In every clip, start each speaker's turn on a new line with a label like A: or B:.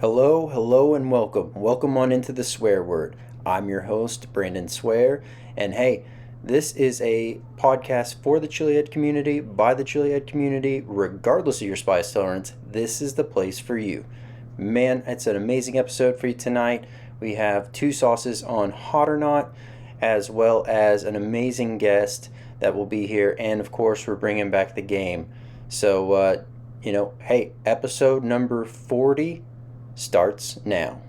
A: Hello, hello, and welcome. Welcome on into the swear word. I'm your host, Brandon Swear, and hey, this is a podcast for the Chilehead community, by the Chilehead community, regardless of your spice tolerance. This is the place for you. Man, it's an amazing episode for you tonight. We have two sauces on Hot or Not, as well as an amazing guest that will be here, and of course, we're bringing back the game. So, hey, episode number 40 starts now.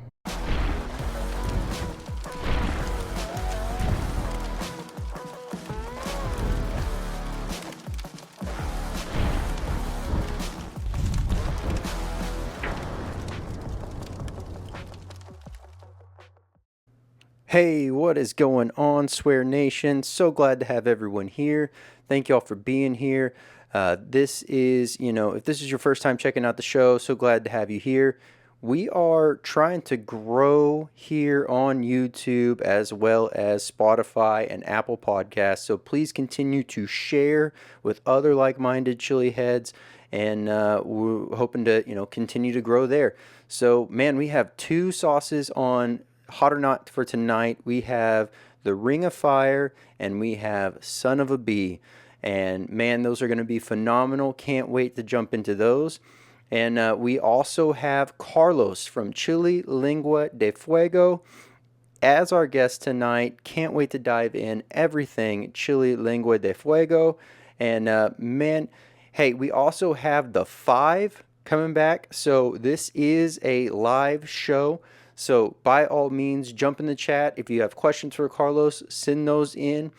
A: Hey, what is going on, Swear Nation? So glad to have everyone here. Thank y'all for being here. This is, if this is your first time checking out the show, so glad to have you here. We are trying to grow here on YouTube as well as Spotify and Apple Podcasts. So please continue to share with other like-minded chili heads, and we're hoping to, continue to grow there. So, man, we have two sauces on Hot or Not for tonight. We have the Ring of Fire and we have Son of a Bee. And man, those are going to be phenomenal. Can't wait to jump into those. And we also have Carlos from Chile Lengua De Fuego as our guest tonight. Can't wait to dive in everything Chile Lengua De Fuego. And man, hey, we also have the 5 coming back. So this is a live show. So by all means, jump in the chat. If you have questions for Carlos, send those in,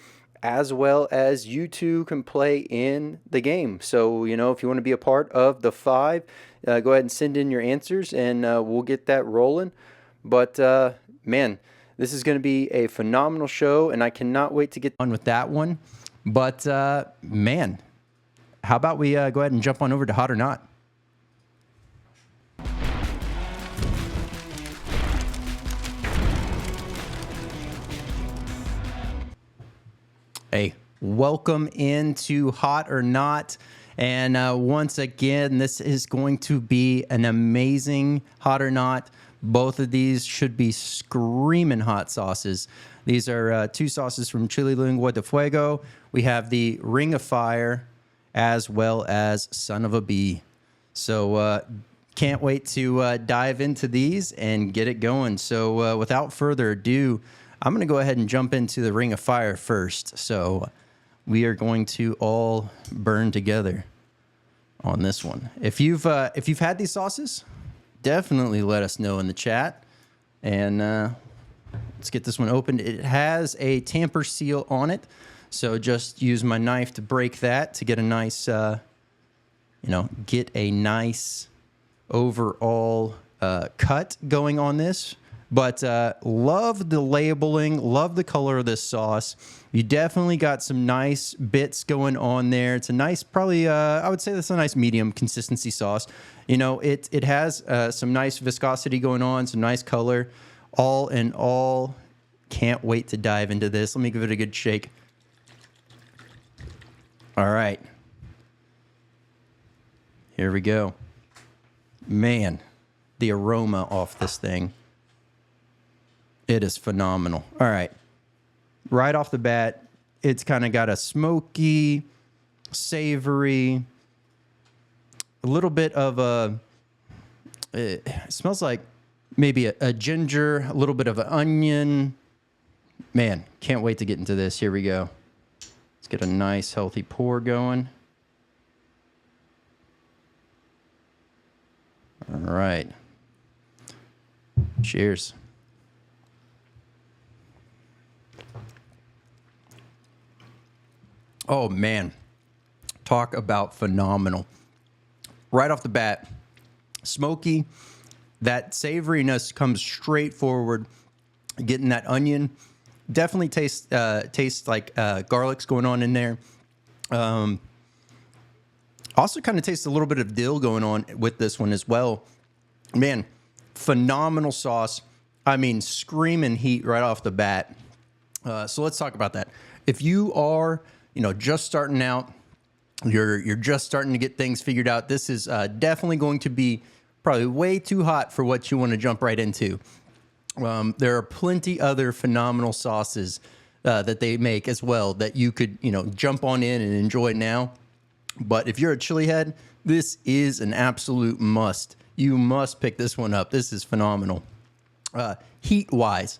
A: as well as you too can play in the game. So, if you want to be a part of the 5, go ahead and send in your answers and we'll get that rolling. But man, this is going to be a phenomenal show and I cannot wait to get on with that one. But man, how about we go ahead and jump on over to Hot or Not? Hey, welcome into Hot or Not. And once again, this is going to be an amazing Hot or Not. Both of these should be screaming hot sauces. These are two sauces from Chile Lengua de Fuego. We have the Ring of Fire as well as Son of a Bee. So can't wait to dive into these and get it going. So without further ado, I'm going to go ahead and jump into the Ring of Fire first. So we are going to all burn together on this one. If you've had these sauces, definitely let us know in the chat. And let's get this one opened. It has a tamper seal on it. So just use my knife to break that to get a nice, overall cut going on this. But love the labeling, love the color of this sauce. You definitely got some nice bits going on there. It's a nice, probably, I would say that's a nice medium consistency sauce. It has some nice viscosity going on, some nice color. All in all, can't wait to dive into this. Let me give it a good shake. All right. Here we go. Man, the aroma off this thing. It is phenomenal. All right. Right off the bat, it's kind of got a smoky, savory, a little bit of it smells like maybe a ginger, a little bit of an onion. Man, can't wait to get into this. Here we go. Let's get a nice, healthy pour going. All right. Cheers. Oh, man. Talk about phenomenal. Right off the bat, smoky. That savoriness comes straight forward. Getting that onion. Definitely tastes like garlic's going on in there. Also kind of tastes a little bit of dill going on with this one as well. Man, phenomenal sauce. I mean, screaming heat right off the bat. So let's talk about that. If you are just starting out, you're just starting to get things figured out, this is definitely going to be probably way too hot for what you want to jump right into. There are plenty other phenomenal sauces that they make as well that you could, jump on in and enjoy now. But if you're a chili head, this is an absolute must. You must pick this one up. This is phenomenal. Heat-wise,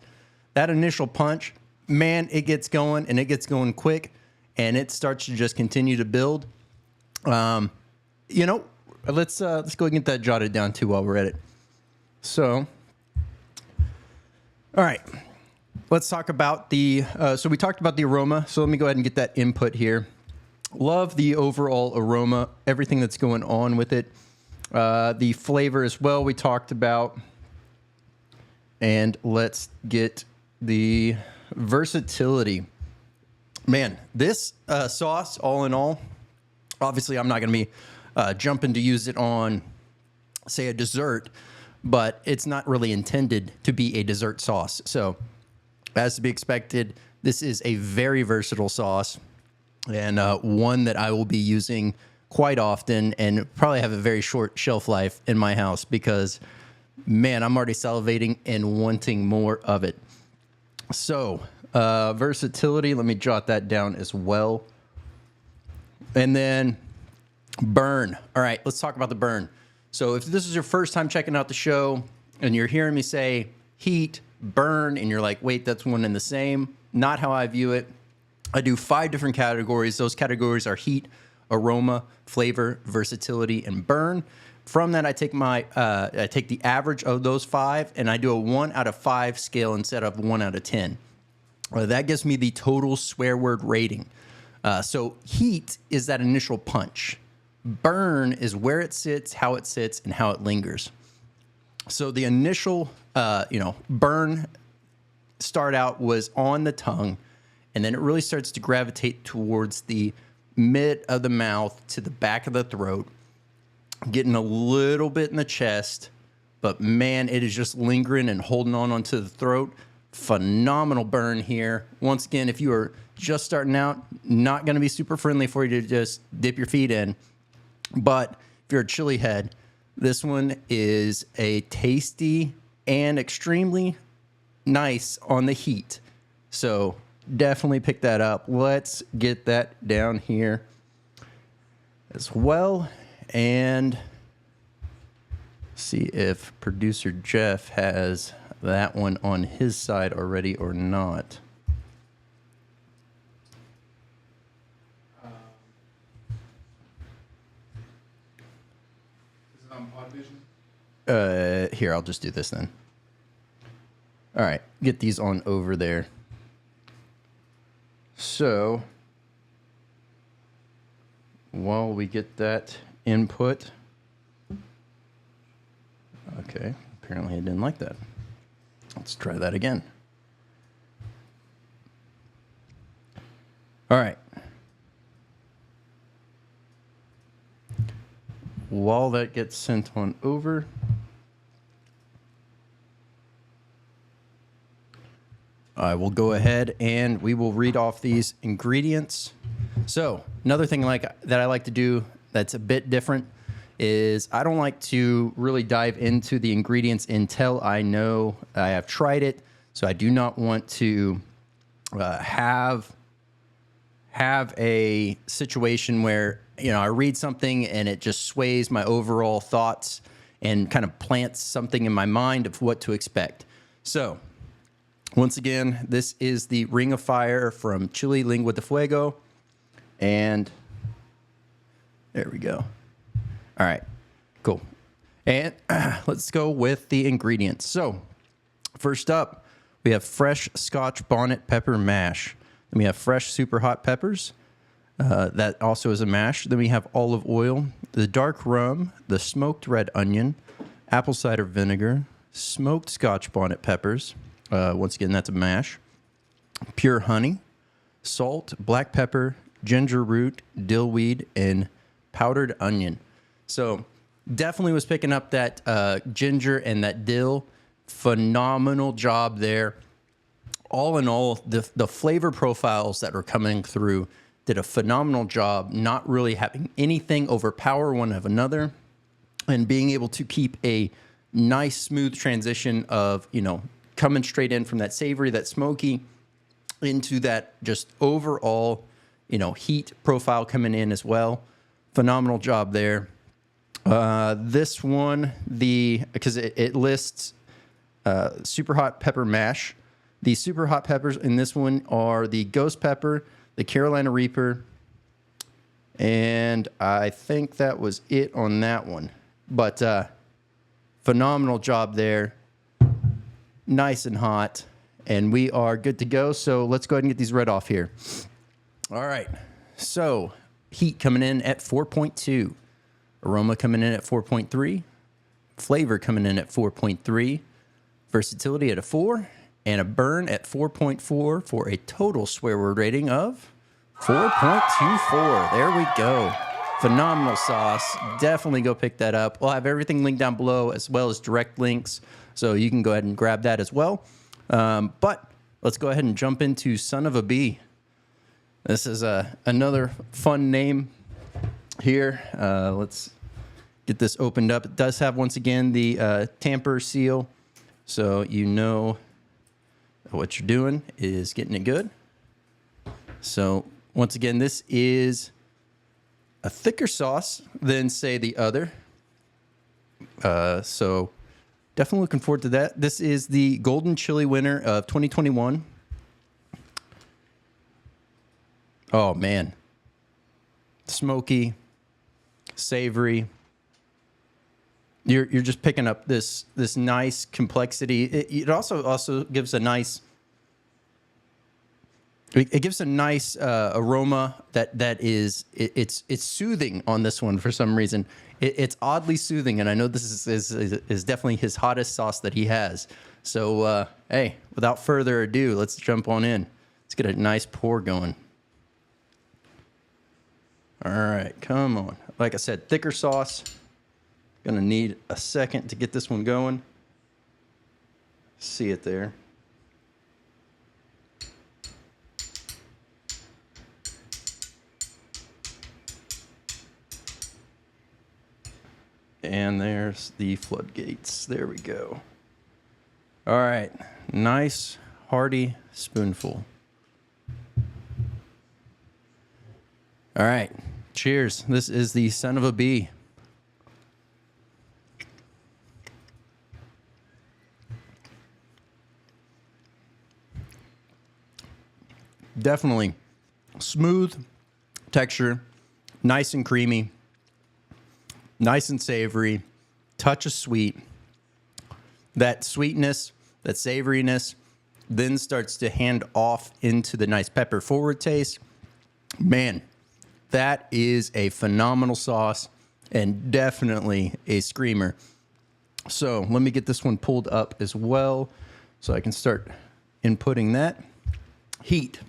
A: that initial punch, man, it gets going, and it gets going quick, and it starts to just continue to build. Let's go and get that jotted down too while we're at it. So, all right, let's talk about so we talked about the aroma. So let me go ahead and get that input here. Love the overall aroma, everything that's going on with it. The flavor as well we talked about. And let's get the versatility. Man, this sauce, all in all, obviously I'm not going to be jumping to use it on, say, a dessert, but it's not really intended to be a dessert sauce. So, as to be expected, this is a very versatile sauce, and one that I will be using quite often and probably have a very short shelf life in my house because, man, I'm already salivating and wanting more of it. So, versatility, let me jot that down as well. And then burn. All right, let's talk about the burn. So if this is your first time checking out the show and you're hearing me say heat, burn, and you're like, wait, that's one and the same, not how I view it. I do 5 different categories. Those categories are heat, aroma, flavor, versatility, and burn. From that, I take the average of those 5, and I do a 1 out of 5 scale instead of 1 out of 10. That gives me the total swear word rating. So heat is that initial punch. Burn is where it sits, how it sits, and how it lingers. So the initial, burn start out was on the tongue, and then it really starts to gravitate towards the mid of the mouth to the back of the throat, getting a little bit in the chest, but man, it is just lingering and holding on onto the throat. Phenomenal burn here. Once again, if you are just starting out, not going to be super friendly for you to just dip your feet in. But if you're a chili head, this one is a tasty and extremely nice on the heat. So definitely pick that up. Let's get that down here as well. And see if producer Jeff has that one on his side already or not.
B: Is it on Podvision?
A: Here, I'll just do this then. All right, get these on over there. So, while we get that input, okay, apparently I didn't like that. Let's try that again. All right. While that gets sent on over, I will go ahead and we will read off these ingredients. So another thing that I like to do that's a bit different is I don't like to really dive into the ingredients until I know I have tried it. So I do not want to have a situation where, I read something and it just sways my overall thoughts and kind of plants something in my mind of what to expect. So once again, this is the Ring of Fire from Chile Lengua De Fuego. And there we go. All right, cool. And let's go with the ingredients. So first up, we have fresh Scotch bonnet pepper mash. Then we have fresh Superhot peppers. That also is a mash. Then we have olive oil, the dark rum, the smoked red onion, apple cider vinegar, smoked Scotch bonnet peppers. Once again, that's a mash. Pure honey, salt, black pepper, ginger root, dill weed, and powdered onion. So definitely was picking up that ginger and that dill. Phenomenal job there. All in all, the flavor profiles that are coming through did a phenomenal job, not really having anything overpower one of another. and being able to keep a nice, smooth transition of, coming straight in from that savory, that smoky, into that just overall, heat profile coming in as well. Phenomenal job there. This one, because it lists super hot pepper mash. The super hot peppers in this one are the ghost pepper, the Carolina Reaper, and I think that was it on that one. But phenomenal job there. Nice and hot. And we are good to go. So let's go ahead and get these red off here. All right. So heat coming in at 4.2. Aroma coming in at 4.3. Flavor coming in at 4.3. Versatility at a 4. And a burn at 4.4 for a total swear word rating of 4.24. There we go. Phenomenal sauce. Definitely go pick that up. We'll have everything linked down below as well as direct links. So you can go ahead and grab that as well. But let's go ahead and jump into Son of a Bee. This is another fun name here. Let's get this opened up. It does have, once again, the tamper seal. So you know what you're doing is getting it good. So once again, this is a thicker sauce than, say, the other. So definitely looking forward to that. This is the Golden Chili winner of 2021. Oh, man. Smoky, savory. You're just picking up this nice complexity. It also gives a nice... It gives a nice aroma that is it's soothing on this one for some reason. It's oddly soothing, and I know this is definitely his hottest sauce that he has. So hey, without further ado, let's jump on in. Let's get a nice pour going. All right, come on. Like I said, thicker sauce. Gonna need a second to get this one going. See it there. And there's the floodgates. There we go. All right. Nice, hearty spoonful. All right. Cheers. This is the Son of a Bee. Definitely smooth texture, nice and creamy. Nice and savory, touch of sweet. That sweetness, that savoriness, then starts to hand off into the nice pepper forward taste. Man, that is a phenomenal sauce and definitely a screamer. So let me get this one pulled up as well so I can start inputting that. Heat.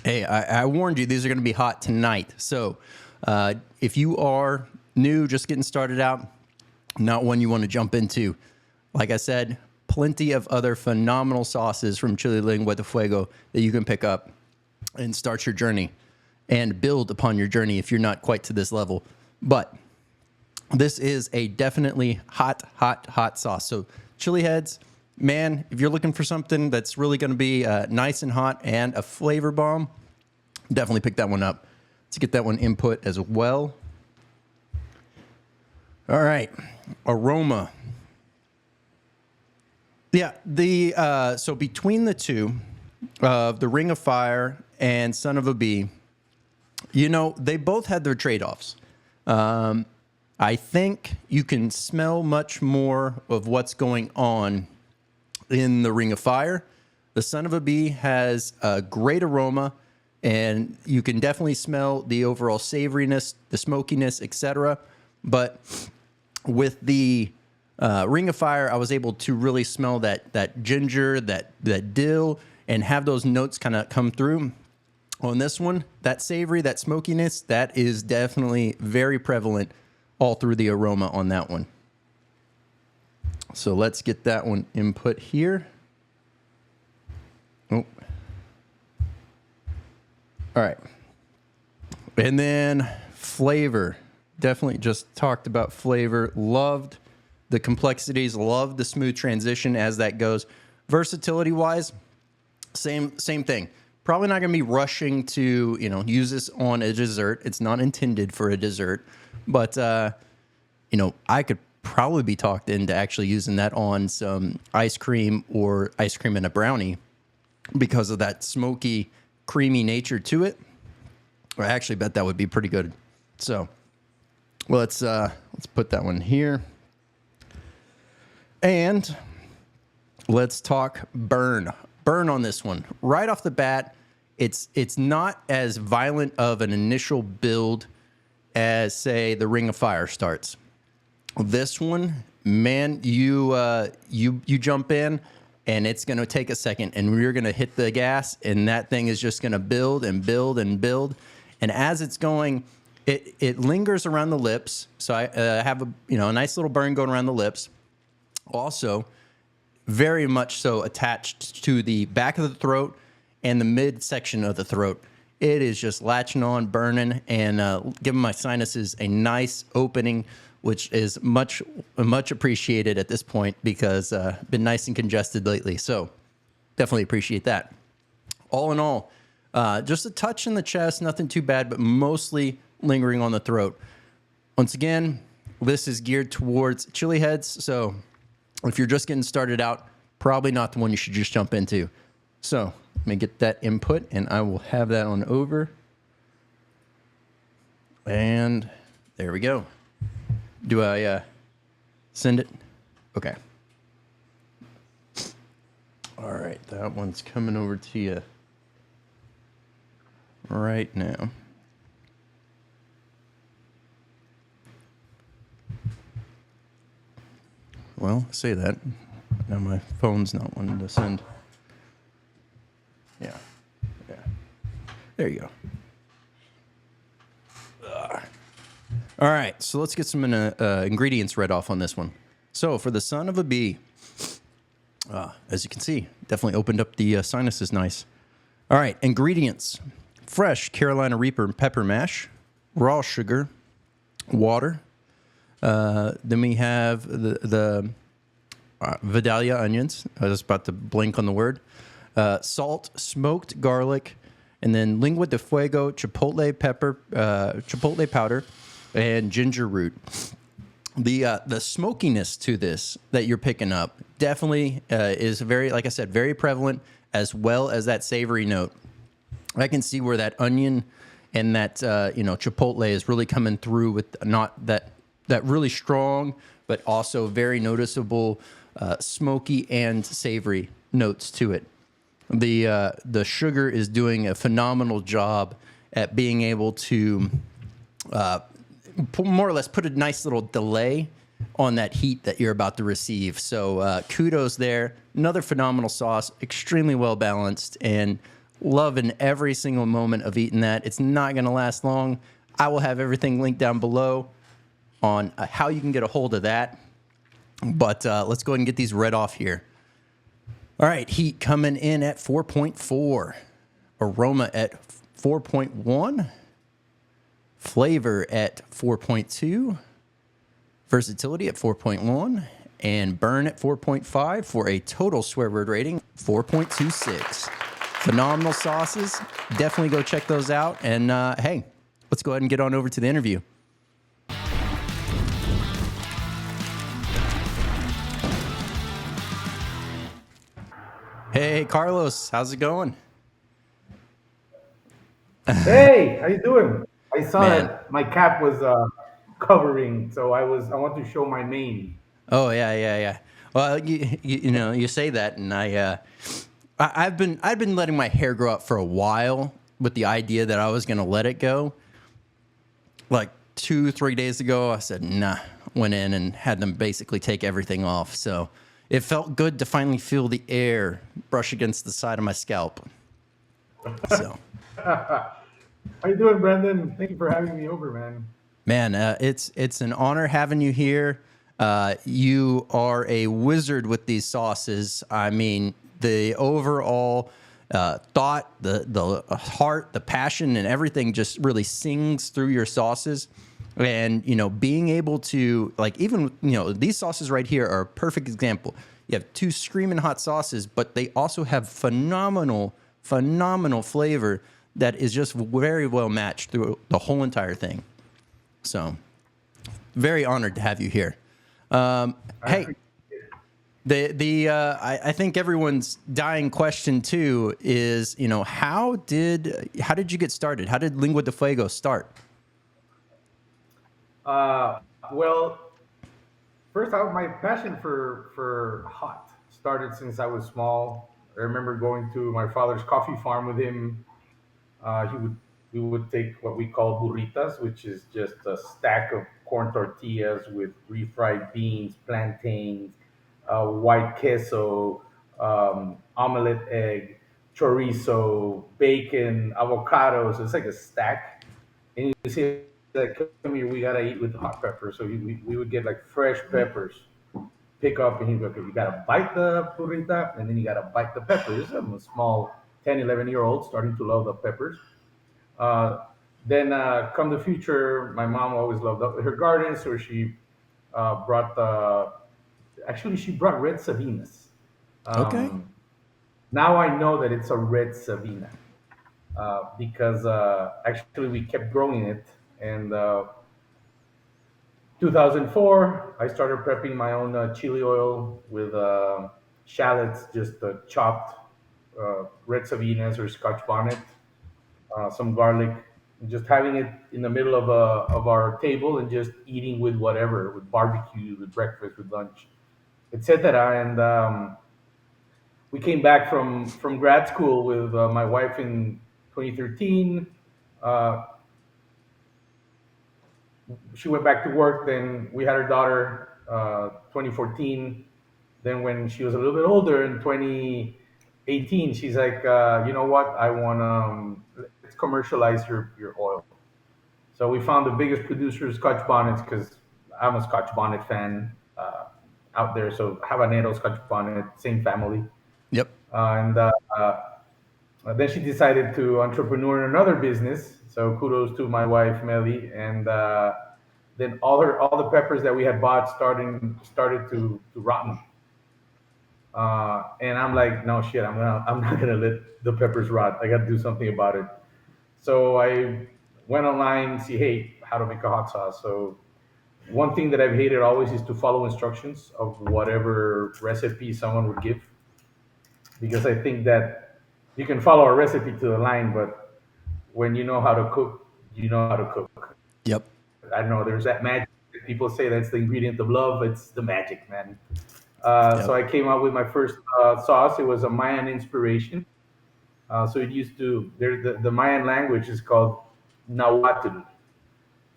A: Hey, I warned you these are going to be hot tonight. So if you are new, just getting started out, not one you want to jump into. Like I said, plenty of other phenomenal sauces from Chile Lengua De Fuego that you can pick up and start your journey and build upon your journey if you're not quite to this level. But this is a definitely hot sauce. So chili heads, man, if you're looking for something that's really going to be nice and hot and a flavor bomb, definitely pick that one up. Let's get that one input as well. All right, aroma. Yeah, so between the two, the Ring of Fire and Son of a Bee, they both had their trade-offs. I think you can smell much more of what's going on in the Ring of Fire. The Son of a Bee has a great aroma, and you can definitely smell the overall savoriness, the smokiness, etc. But with the Ring of Fire, I was able to really smell that ginger, that dill, and have those notes kind of come through. On this one, that savory, that smokiness, that is definitely very prevalent all through the aroma on that one. So let's get that one input here. Oh. All right. And then flavor. definitely just talked about flavor. Loved the complexities. Loved the smooth transition as that goes. Versatility-wise, same thing. Probably not going to be rushing to, use this on a dessert. It's not intended for a dessert. But, I could probably be talked into actually using that on some ice cream or ice cream and a brownie because of that smoky, creamy nature to it. I actually bet that would be pretty good. So let's put that one here. And let's talk burn. Burn on this one. Right off the bat, it's not as violent of an initial build as, say, the Ring of Fire starts. This one, man, you jump in, and it's going to take a second, and you're going to hit the gas, and that thing is just going to build and build and build. And as it's going, it lingers around the lips. So I have a nice little burn going around the lips. Also, very much so attached to the back of the throat and the midsection of the throat. It is just latching on, burning, and giving my sinuses a nice opening, which is much appreciated at this point because been nice and congested lately. So definitely appreciate that. All in all, just a touch in the chest, nothing too bad, but mostly lingering on the throat. Once again, this is geared towards chili heads. So if you're just getting started out, probably not the one you should just jump into. So let me get that input, and I will have that on over. And there we go. Do I send it? Okay. All right, that one's coming over to you right now. Well, say that. Now my phone's not wanting to send. Yeah. There you go. All right, so let's get some ingredients read off on this one. So for the son of a bee, as you can see, definitely opened up the sinuses nice. All right, ingredients. Fresh Carolina Reaper pepper mash, raw sugar, water. Then we have the Vidalia onions. I was about to blink on the word. Salt, smoked garlic, and then Lengua de Fuego, chipotle pepper, chipotle powder, and ginger root. The smokiness to this that you're picking up definitely is very, like I said, very prevalent, as well as that savory note. I can see where that onion and that chipotle is really coming through with not that really strong, but also very noticeable smoky and savory notes to it. The sugar is doing a phenomenal job at being able to more or less put a nice little delay on that heat that you're about to receive. So kudos there. Another phenomenal sauce, extremely well balanced, and loving every single moment of eating that. It's not going to last long. I will have everything linked down below on how you can get a hold of that. But let's go ahead and get these read off here. All right, heat coming in at 4.4. Aroma at 4.1. Flavor at 4.2. Versatility at 4.1. And burn at 4.5 for a total swear word rating 4.26. Phenomenal sauces. Definitely go check those out. And hey, let's go ahead and get on over to the interview. Hey, Carlos, how's it going?
B: Hey, how you doing? I saw
A: Man.
B: that my cap was covering, so I want to show my mane.
A: Oh yeah. Well, you say that, and I've been letting my hair grow up for a while with the idea that I was gonna let it go. Like 2-3 days ago, I said nah. Went in and had them basically take everything off. So it felt good to finally feel the air brush against the side of my scalp. So.
B: How you doing, Brendan? Thank you for having me over, man.
A: Man, it's an honor having you here. You are a wizard with these sauces. I mean, the overall thought, the heart, the passion, and everything just really sings through your sauces. And being able to, like, even these sauces right here are a perfect example. You have two screaming hot sauces, but they also have phenomenal flavor that is just very well matched through the whole entire thing. So very honored to have you here.
B: I
A: Hey,
B: appreciate it.
A: I think everyone's dying question too is, how did you get started? How did Lengua de Fuego start?
B: Well, first, my passion for hot started since I was small. I remember going to my father's coffee farm with him. He would We would take what we call burritas, which is just a stack of corn tortillas with refried beans, plantains, white queso, omelette egg, chorizo, bacon, avocados. It's like a stack. And you say like, come here, we gotta eat with hot pepper. So we would get like fresh peppers, pick up, and he'd go, okay, you gotta bite the burrita, and then you gotta bite the peppers. I'm a small 10, 11-year old starting to love the peppers. Uh, then come the future, my mom always loved her garden, so she brought actually she brought red sabinas.
A: Okay.
B: Um, Now I know that it's a red sabina because actually we kept growing it, and 2004 I started prepping my own chili oil with shallots, just chopped red sabinas or Scotch bonnet, some garlic, and just having it in the middle of our table and just eating with whatever, with barbecue, with breakfast, with lunch, etc. And we came back from grad school with my wife in 2013. Uh, she went back to work. Then we had her daughter 2014. Then when she was a little bit older in 2018, she's like, you know what? I want to let's commercialize your oil. So we found the biggest producer of Scotch bonnets because I'm a Scotch bonnet fan out there. So habanero, Scotch bonnet, same family.
A: Yep.
B: And then she decided to entrepreneur in another business. So kudos to my wife Melly. And then all the peppers that we had bought started to rotten. And I'm like, no shit, I'm not gonna let the peppers rot. I got to do something about it. So I went online, see, hey, how to make a hot sauce. So one thing that I've hated always is to follow instructions of whatever recipe someone would give, because I think that you can follow a recipe to the line, but when you know how to cook, you know how to cook.
A: Yep.
B: I don't know. There's that magic. People say that's the ingredient of love. It's the magic, man. So
A: Yep.
B: I came out with my first sauce. It was a Mayan inspiration. So it used to. The Mayan language is called Nahuatl.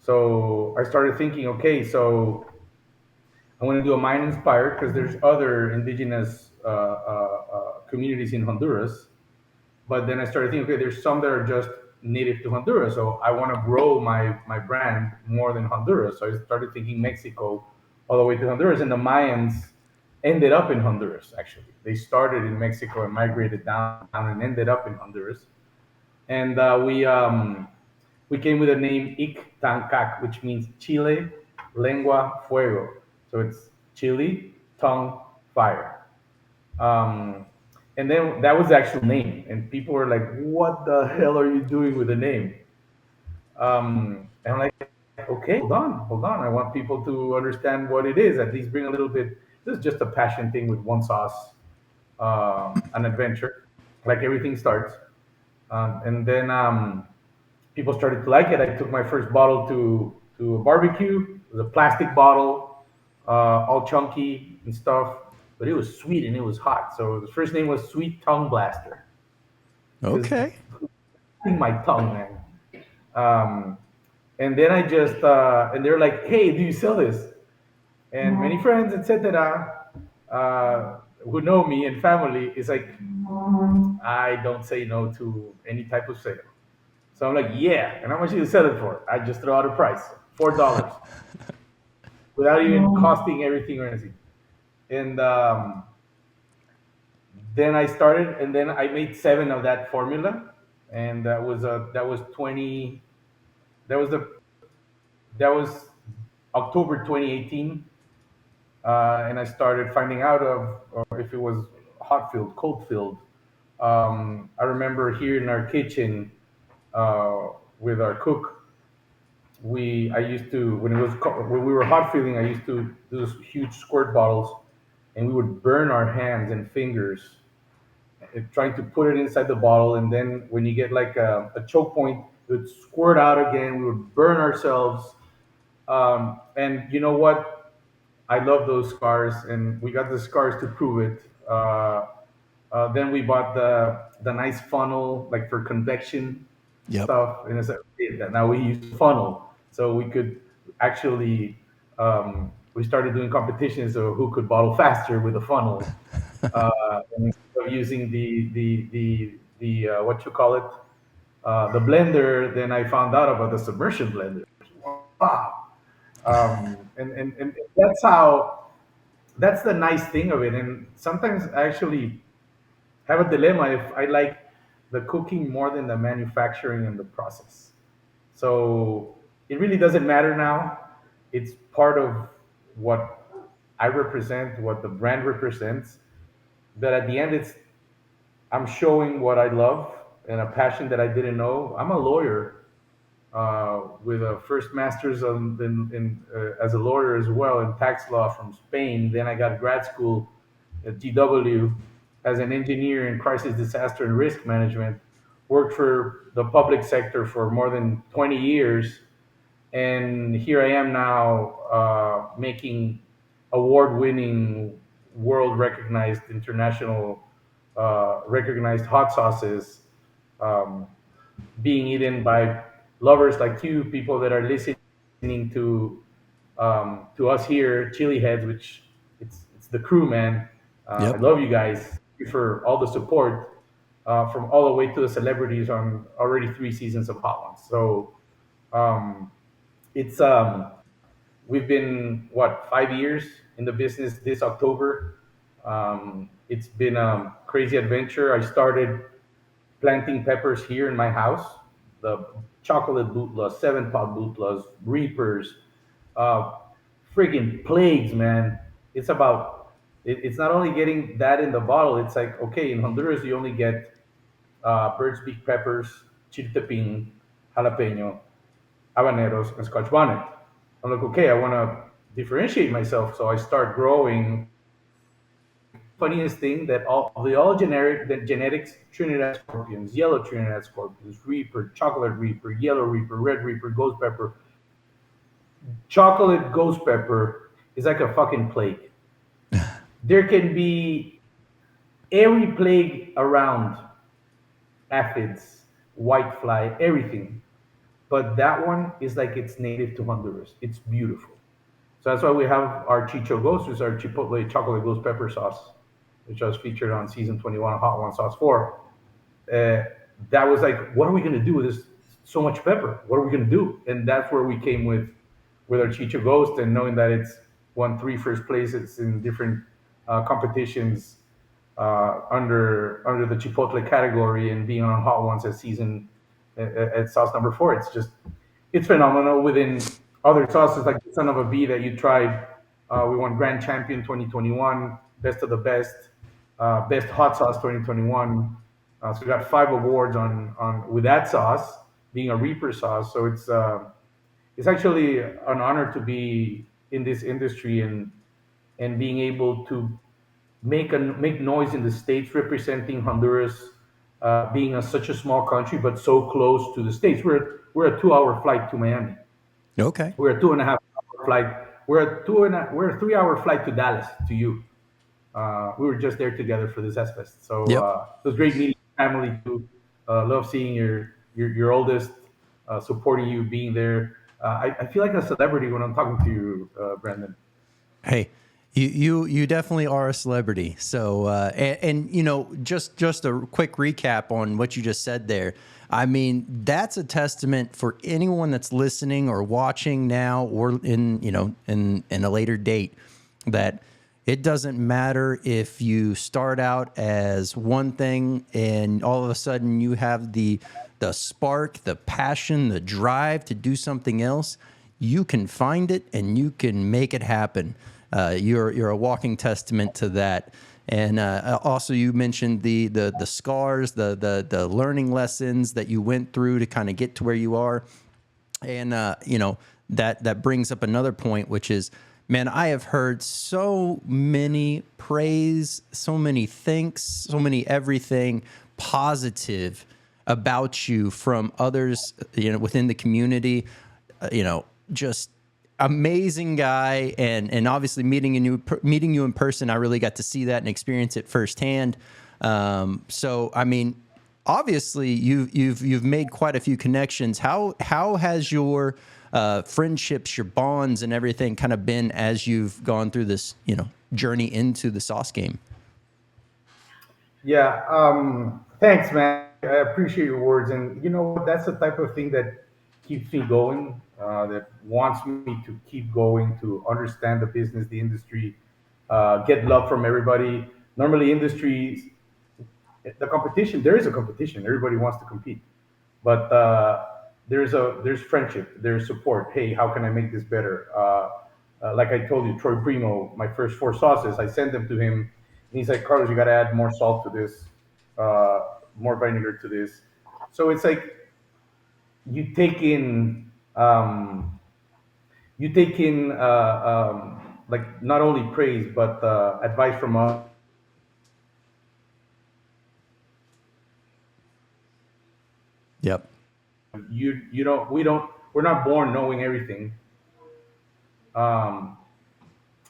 B: So I started thinking, okay, so I want to do a Mayan inspired because there's other indigenous communities in Honduras. But then I started thinking, okay, there's some that are just native to Honduras. So I want to grow my brand more than Honduras. So I started thinking Mexico all the way to Honduras. And the Mayans ended up in Honduras, actually. They started in Mexico and migrated down and ended up in Honduras. And we came with the name Ik Tancac, which means Chile Lengua Fuego. So it's Chile, tongue, fire. Um, and then that was the actual name, and people were like, "What the hell are you doing with the name?" And I'm like, "Okay, hold on. I want people to understand what it is. At least bring a little bit. This is just a passion thing with one sauce, an adventure. Like everything starts, and then people started to like it. I took my first bottle to a barbecue. It was a plastic bottle, all chunky and stuff, but it was sweet and it was hot. So the first name was Sweet Tongue Blaster because
A: Okay.
B: my tongue, man. Um, and then I just and they're like, "Hey, do you sell this?" And many friends, etc., who know me and family is like, I don't say no to any type of sale. So I'm like, yeah. And how much do you sell it for? I just throw out a price, $4, without even costing everything or anything. And then I started, and then I made seven of that formula, and that was 20. That was That was October 2018, and I started finding out of if it was hot filled, cold filled. I remember here in our kitchen uh, with our cook, we I used to when we were hot filling, I used to do those huge squirt bottles, and we would burn our hands and fingers trying to put it inside the bottle, and then when you get like a choke point, it would squirt out again. We would burn ourselves, and you know what? I love those scars, and we got the scars to prove it. Then we bought the nice funnel, like for convection
A: Yep.
B: stuff, and it's like, okay, now we use funnel, so we could actually we started doing competitions of who could bottle faster with a funnel, and instead of using the what you call it, the blender. Then I found out about the submersion blender. Wow, and that's the nice thing of it. And sometimes I actually have a dilemma if I like the cooking more than the manufacturing and the process. So it really doesn't matter now. It's part of what I represent, what the brand represents. But at the end, it's I'm showing what I love and a passion that I didn't know. I'm a lawyer with a first master's as a lawyer as well in tax law from Spain. Then I got grad school at TSW as an engineer in crisis disaster and risk management. Worked for the public sector for more than 20 years, and here I am now making award-winning, world-recognized, international recognized hot sauces, um, being eaten by lovers like you, people that are listening to us here, Chili Heads, which it's the crew, man. I
A: Yep.
B: love you guys. Thank you for all the support from all the way to the celebrities on already 3 seasons of Hot Ones. So um, it's we've been what 5 years in the business this October. It's been a crazy adventure. I started planting peppers here in my house. The chocolate bootlas, 7 pot bootlas, reapers, uh, friggin' plagues, man. It's about it's not only getting that in the bottle. It's like okay, in Honduras you only get bird's beak peppers, chiltepin, jalapeno, habaneros, and Scotch bonnet. I'm like, okay, I want to differentiate myself, so I start growing. Funniest thing that all generic the genetics Trinidad scorpions, yellow Trinidad scorpions, Reaper, chocolate Reaper, yellow Reaper, red Reaper, ghost pepper. Chocolate ghost pepper is like a fucking plague. There can be every plague around, aphids, whitefly, everything. But that one is like it's native to Honduras. It's beautiful. So that's why we have our Chicho Ghost, which is our Chipotle chocolate ghost pepper sauce, which was featured on season 21 of Hot One Sauce 4. Uh, that was like, what are we going to do with this so much pepper? What are we going to do? And that's where we came with our Chicho Ghost, and knowing that it's won 3 first places in different competitions under the Chipotle category, and being on Hot Ones at sauce number 4. It's phenomenal. Within other sauces like the Son of a Bee that you tried, we won Grand Champion 2021, Best of the Best, Best Hot Sauce 2021. So we got 5 awards on with that sauce being a Reaper sauce. So it's actually an honor to be in this industry and being able to make noise in the states representing Honduras, being such a small country but so close to the states. We're a 2 hour flight to Miami.
A: Okay.
B: We're a 2.5 hour flight. We're a 3 hour flight to Dallas to you. We were just there together for this S Fest, so
A: Yep.
B: it was great meeting your family too. Love seeing your oldest, supporting you, being there. I feel like a celebrity when I'm talking to you, Brandon.
A: Hey, you definitely are a celebrity. So and you know, just a quick recap on what you just said there. I mean, that's a testament for anyone that's listening or watching now, or in in a later date, that it doesn't matter if you start out as one thing and all of a sudden you have the spark, the passion, the drive to do something else. you can find it and you can make it happen. You're a walking testament to that. And also, you mentioned the scars, the learning lessons that you went through to kind of get to where you are. And that brings up another point, which is, man, I have heard so many praise, so many thanks, so many everything positive about you from others, within the community. Just amazing guy, and obviously meeting you in person, I really got to see that and experience it firsthand. So I mean, obviously you've made quite a few connections. How has your friendships, your bonds, and everything kind of been as you've gone through this journey into the sauce game?
B: Yeah. Thanks, man. I appreciate your words, and you know what? That's the type of thing that keeps me going. That wants me to keep going, to understand the business, the industry, get love from everybody. Normally, industries, the competition. There is a competition. Everybody wants to compete, but there's friendship, there's support. Hey, how can I make this better? Like I told you, Troy Primo, my first four sauces, I sent them to him, and he's like, Carlos, you got to add more salt to this, uh, more vinegar to this. So it's like you take in like not only praise but advice from us.
A: Yep.
B: You don't we don't we're not born knowing everything. Um,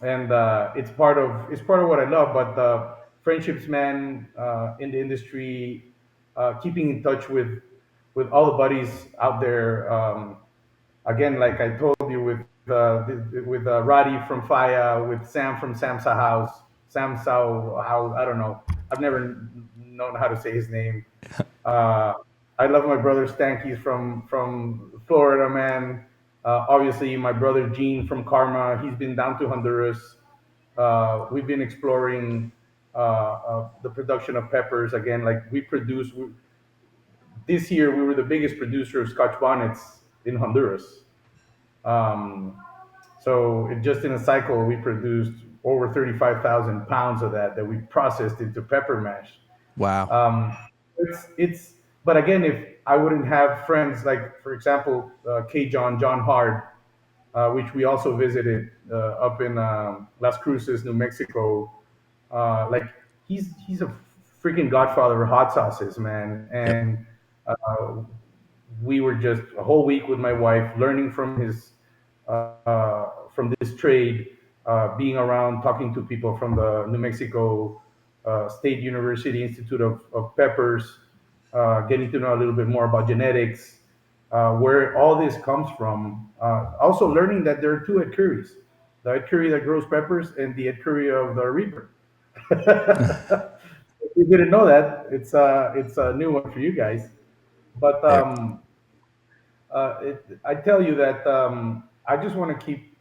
B: and it's part of what I love. But friendships, man, in the industry, keeping in touch with all the buddies out there. Again, like I told you, with Roddy from Faya, with Sam from Samsa House, Sam Sao, how I don't know. I've never known how to say his name. Uh, I love my brother Stanky's from Florida, man. Obviously, my brother Gene from Karma. He's been down to Honduras. We've been exploring the production of peppers again. Like this year, we were the biggest producer of Scotch bonnets in Honduras. Um, so just in a cycle, we produced over 35,000 pounds of that we processed into pepper mash.
A: Wow.
B: Um, it's but again, if I wouldn't have friends like, for example, John Hard, which we also visited up in Las Cruces, New Mexico. Like he's a freaking godfather of hot sauces, man.
A: Yep.
B: And uh, we were just a whole week with my wife learning from this trade, being around, talking to people from the New Mexico State University Institute of Peppers, getting to know a little bit more about genetics, where all this comes from. Also learning that there are two Ed Currys, the Ed Curry that grows peppers and the Ed Curry of the Reaper. If you didn't know that, it's a new one for you guys. But
A: Yep.
B: I tell you that I just want to keep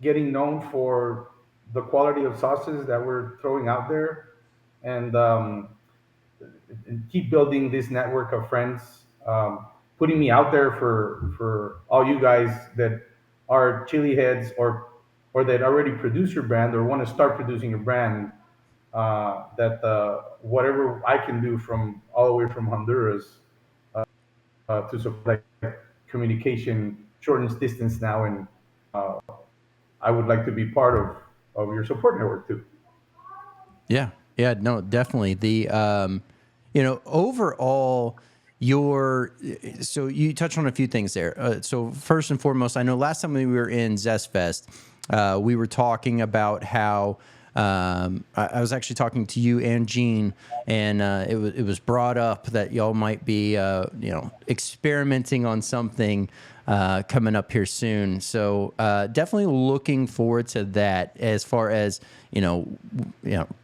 B: getting known for the quality of sauces that we're throwing out there, and keep building this network of friends, putting me out there for all you guys that are chili heads, or that already produce your brand or want to start producing your brand. That whatever I can do from all the way from Honduras to support, like, communication shortens distance now, and I would like to be part of your support network too.
A: Yeah, yeah, no, definitely. Overall, your so you touched on a few things there. So first and foremost, I know last time we were in Zest Fest, we were talking about how I was actually talking to you and Gene, and it was brought up that y'all might be experimenting on something coming up here soon. So definitely looking forward to that. As far as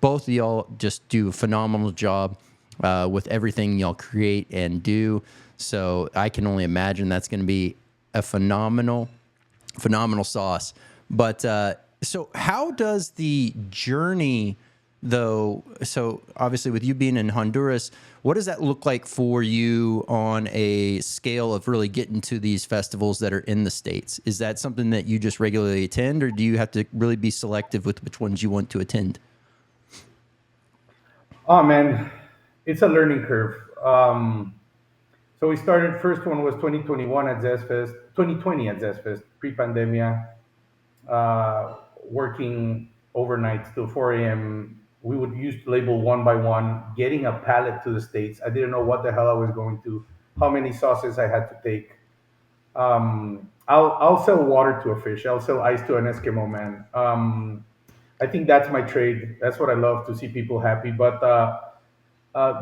A: both of y'all just do a phenomenal job with everything y'all create and do. So I can only imagine that's going to be a phenomenal sauce. But so how does the journey though, so obviously with you being in Honduras, what does that look like for you on a scale of really getting to these festivals that are in the States? Is that something that you just regularly attend, or do you have to really be selective with which ones you want to attend?
B: Oh man, it's a learning curve. So we started. First one was 2021 at Zestfest, 2020 at Zestfest, pre-pandemia. Working overnight till 4 a.m. We would use label one by one, getting a pallet to the States. I didn't know what the hell I was going to, how many sauces I had to take. I'll sell water to a fish. I'll sell ice to an Eskimo man. I think that's my trade. That's what I love, to see people happy. But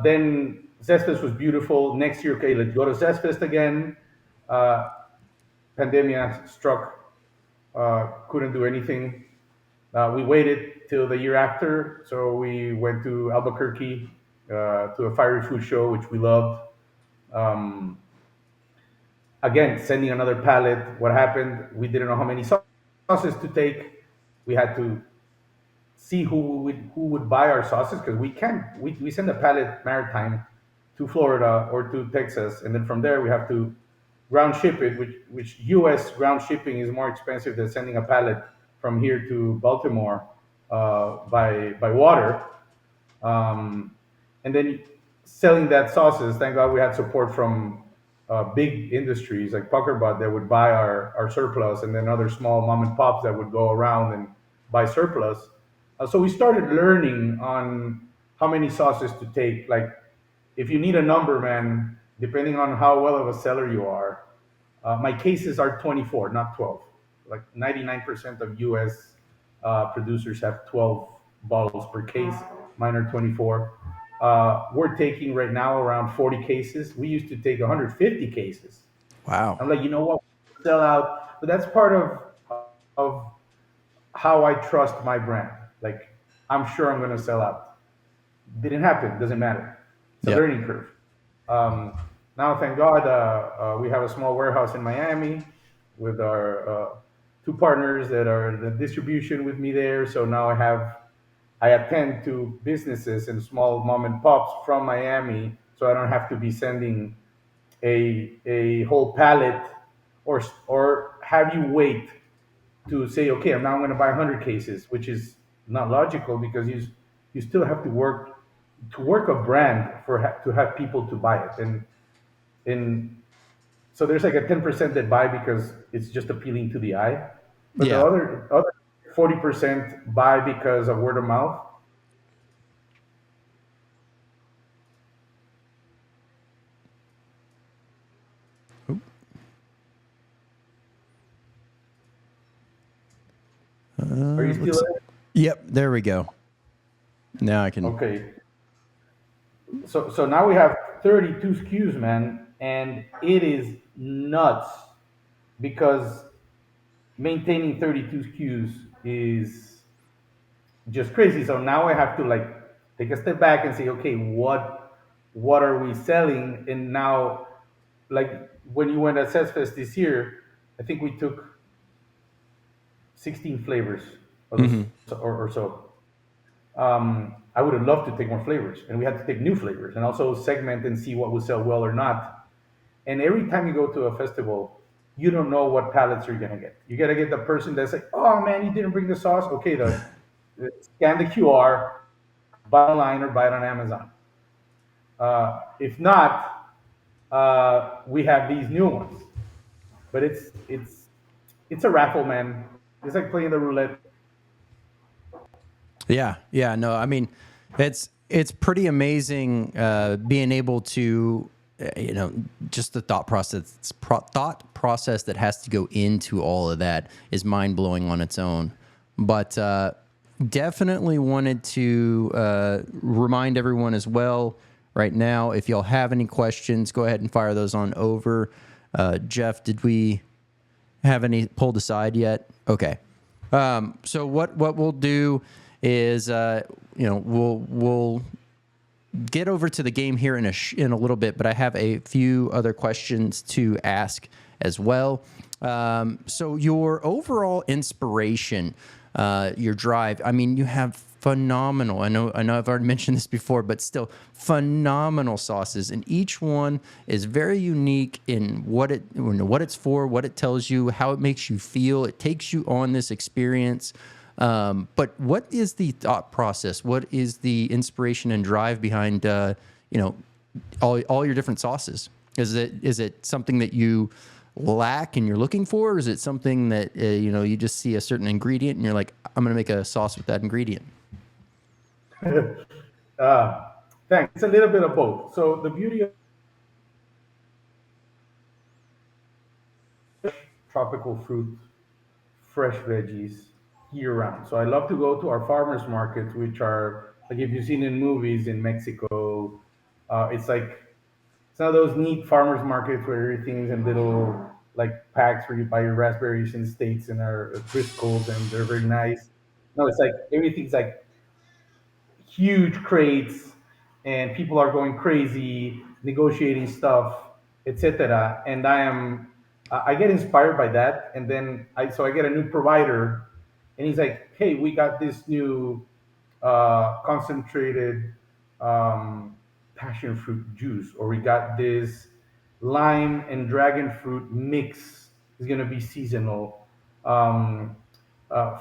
B: then Zestfest was beautiful. Next year, okay, let's go to Zestfest again. Uh, Pandemia struck. Couldn't do anything. We waited till the year after, so we went to Albuquerque to a fiery food show, which we loved. Um, Again, sending another pallet. What happened? We didn't know how many sauces to take. We had to see who would buy our sauces, because we can't. We send a pallet maritime to Florida or to Texas, and then from there we have to ground ship it, which U.S. ground shipping is more expensive than sending a pallet from here to Baltimore by water. um, and then selling that sauces. Thank God we had support from big industries like Puckerbot that would buy our surplus, and then other small mom and pops that would go around and buy surplus. So we started learning on how many sauces to take. Like, if you need a number, man, depending on how well of a seller you are, my cases are 24, not 12. Like 99% of US producers have 12 bottles per case. Mine are 24. We're taking right now around 40 cases. We used to take 150 cases.
A: Wow.
B: I'm like, you know what? Sell out. But that's part of how I trust my brand. Like, I'm sure I'm going to sell out. Didn't happen. Doesn't matter. It's a
A: Yep.
B: learning curve. Um, Now, thank God, we have a small warehouse in Miami with our two partners that are the distribution with me there. So now I attend to businesses and small mom and pops from Miami, so I don't have to be sending a whole pallet, or have you wait to say, okay, now I'm going to buy 100 cases, which is not logical, because you still have to work a brand to have people to buy it. And so there's like a 10% that buy because it's just appealing to the eye, but the
A: Yeah.
B: other 40% buy because of word of mouth.
A: Oop.
B: Are you still
A: Looks. Yep. There we go. Now I can.
B: okay? So now we have 32 SKUs, man, and it is nuts, because maintaining 32 SKUs is just crazy. So now I have to, like, take a step back and say, okay, what are we selling? And now, like, when you went at Fest this year, I think we took 16 flavors of
A: Hmm.
B: or so. I would have loved to take more flavors, and we had to take new flavors and also segment and see what would sell well or not. And every time you go to a festival, you don't know what palettes you're gonna get. You gotta get the person that's like, "Oh man, you didn't bring the sauce." Okay, scan the QR, buy online or buy it on Amazon. If not, we have these new ones. But it's a raffle, man. It's like playing the roulette.
A: Yeah, yeah, no, I mean, it's pretty amazing being able to, just the thought process that has to go into all of that is mind blowing on its own. But definitely wanted to remind everyone as well. Right now, if y'all have any questions, go ahead and fire those on over. Jeff, did we have any pulled aside yet? Okay. So what we'll do is we'll get over to the game here in a little bit, but I have a few other questions to ask as well. So your overall inspiration, your drive. I mean, you have phenomenal. I know I've already mentioned this before, but still phenomenal sauces, and each one is very unique in what it's for, what it tells you, how it makes you feel. It takes you on this experience. But what is the thought process? What is the inspiration and drive behind you know all your different sauces? Is it something that you lack and you're looking for, or is it something that you just see a certain ingredient and you're like, I'm going to make a sauce with that ingredient?
B: Uh, Thanks. It's a little bit of both. So the beauty of tropical fruit, fresh veggies year round. So I love to go to our farmers markets, which are like if you've seen in movies in Mexico. It's like it's not those neat farmers markets where everything's in little like packs where you buy your raspberries in states and are Driscolls and they're very nice. No, it's like everything's like huge crates and people are going crazy negotiating stuff, etc. And I get inspired by that, and then I get a new provider, and he's like, hey, we got this new concentrated passion fruit juice, or we got this lime and dragon fruit mix is going to be seasonal. um,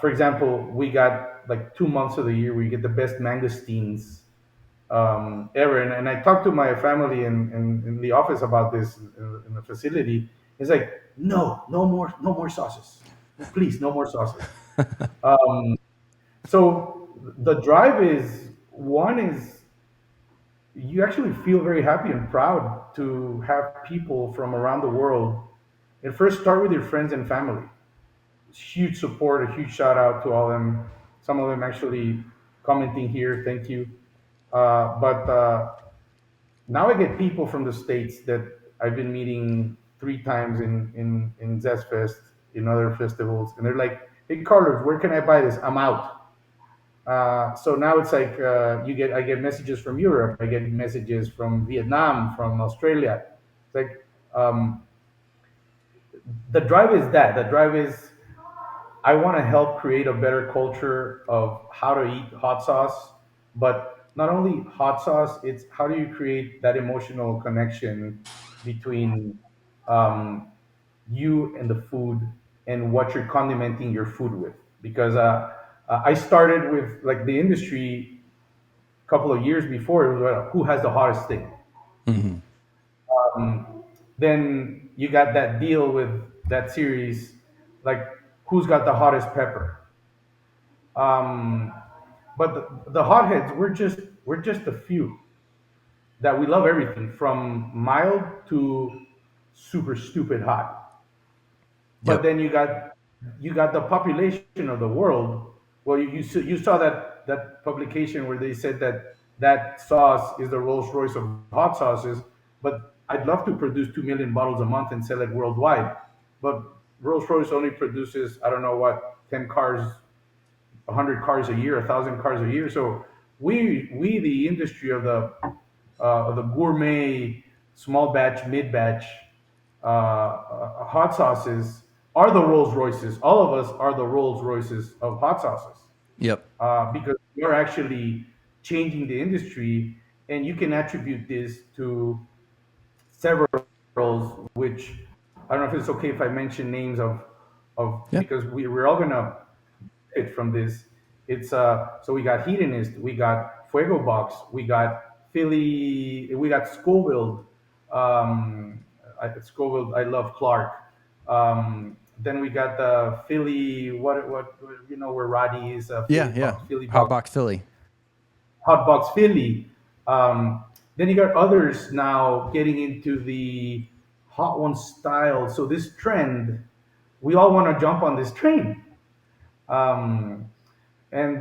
B: for example, we got like 2 months of the year where you get the best mangosteens ever. And I talked to my family in the office about this in the facility. It's like, no, no more sauces. Please, no more sauces. So the drive is one is you actually feel very happy and proud to have people from around the world. And first, start with your friends and family. Huge support, a huge shout out to all of them. Some of them actually commenting here. Thank you. But now I get people from the states that I've been meeting 3 times in Zest Fest, in other festivals, and they're like, "Hey, Carlos, where can I buy this? I'm out." So now it's like I get messages from Europe, I get messages from Vietnam, from Australia. It's like the drive is that the drive is I want to help create a better culture of how to eat hot sauce, but not only hot sauce, it's how do you create that emotional connection between um, you and the food and what you're condimenting your food with. Because I started with like the industry a couple of years before, it was who has the hottest thing.
A: Hmm.
B: Then you got that deal with that series, like who's got the hottest pepper. Um, but the hotheads, we're just a few that we love everything from mild to super stupid hot. But
A: Yep.
B: then you got the population of the world. Well, you saw that publication where they said that that sauce is the Rolls Royce of hot sauces. But I'd love to produce 2 million bottles a month and sell it worldwide. But Rolls Royce only produces I don't know what 10 cars 100 cars a year, 1,000 cars a year. So we the industry of the gourmet, small batch, mid batch hot sauces are the Rolls Royces. All of us are the Rolls Royces of hot sauces
A: Yep.
B: because we're actually changing the industry, and you can attribute this to several roles, which I don't know if it's okay if I mention names of
A: Yeah.
B: because we're all gonna it from this. It's so we got hedonist, we got Fuego Box, we got Philly, we got Scoville. Scoville, I love Clark. Then we got the Philly. What you know where Roddy is?
A: Yeah. Yeah.
B: Philly
A: Hot
B: Box,
A: box Philly.
B: Hot Box Philly. Then you got others now getting into the hot one style. So this trend, we all want to jump on this train. Um, and